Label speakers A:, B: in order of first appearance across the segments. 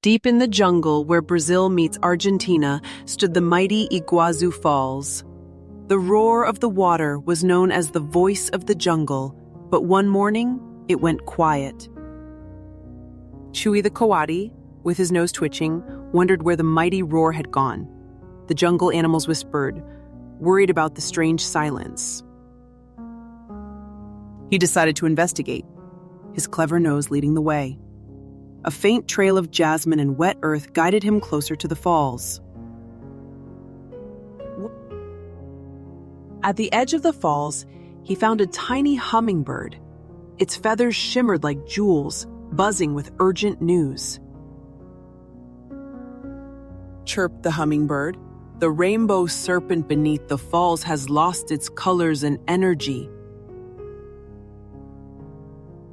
A: Deep in the jungle where Brazil meets Argentina stood the mighty Iguazu Falls. The roar of the water was known as the voice of the jungle, but one morning it went quiet. Chuy the coati, with his nose twitching, wondered where the mighty roar had gone. The jungle animals whispered, worried about the strange silence. He decided to investigate, his clever nose leading the way. A faint trail of jasmine and wet earth guided him closer to the falls. At the edge of the falls, he found a tiny hummingbird. Its feathers shimmered like jewels, buzzing with urgent news. Chirped the hummingbird. The rainbow serpent beneath the falls has lost its colors and energy.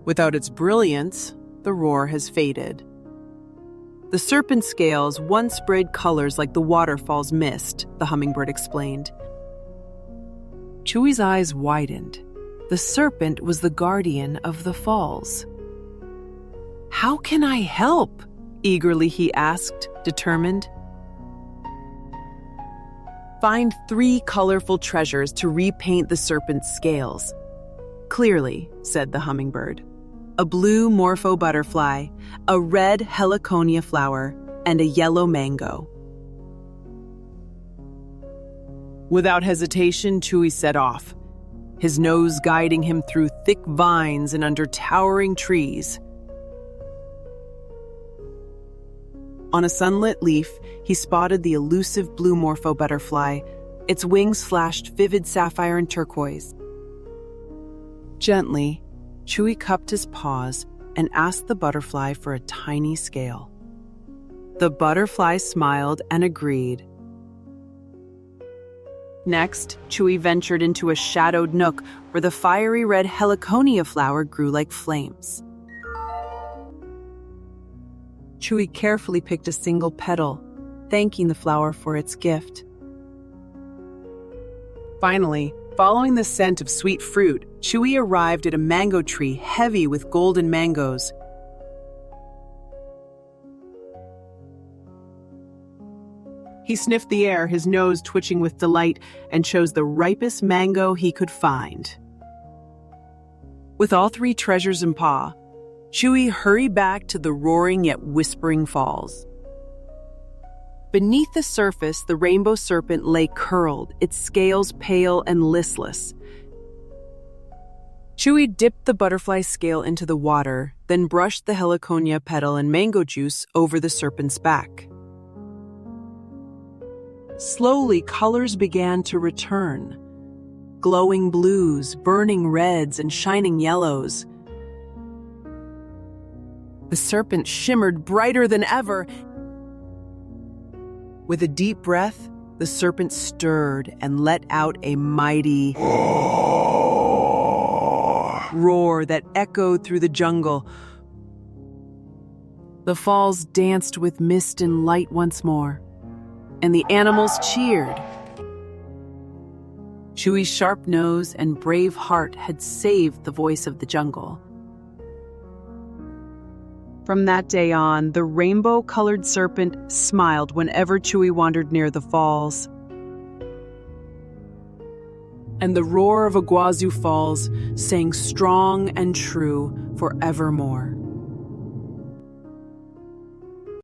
A: Without its brilliance, the roar has faded. The serpent scales once sprayed colors like the waterfall's mist, the hummingbird explained. Chuy's eyes widened. The serpent was the guardian of the falls. "How can I help?" eagerly he asked, determined. "Find 3 colorful treasures to repaint the serpent's scales." "Clearly," said the hummingbird. "A blue morpho butterfly, a red heliconia flower, and a yellow mango." Without hesitation, Chuy set off, his nose guiding him through thick vines and under towering trees. On a sunlit leaf, he spotted the elusive blue morpho butterfly. Its wings flashed vivid sapphire and turquoise. Gently, Chuy cupped his paws and asked the butterfly for a tiny scale. The butterfly smiled and agreed. Next, Chuy ventured into a shadowed nook where the fiery red heliconia flower grew like flames. Chuy carefully picked a single petal, thanking the flower for its gift. Finally, following the scent of sweet fruit, Chuy arrived at a mango tree heavy with golden mangoes. He sniffed the air, his nose twitching with delight, and chose the ripest mango he could find. With all 3 treasures in paw, Chuy hurried back to the roaring yet whispering falls. Beneath the surface, the rainbow serpent lay curled, its scales pale and listless. Chuy dipped the butterfly scale into the water, then brushed the heliconia petal and mango juice over the serpent's back. Slowly, colors began to return. Glowing blues, burning reds, and shining yellows. The serpent shimmered brighter than ever. With a deep breath, the serpent stirred and let out a mighty roar that echoed through the jungle. The falls danced with mist and light once more, and the animals cheered. Chuy's sharp nose and brave heart had saved the voice of the jungle. From that day on, the rainbow-colored serpent smiled whenever Chuy wandered near the falls. And the roar of Iguazu Falls sang strong and true forevermore.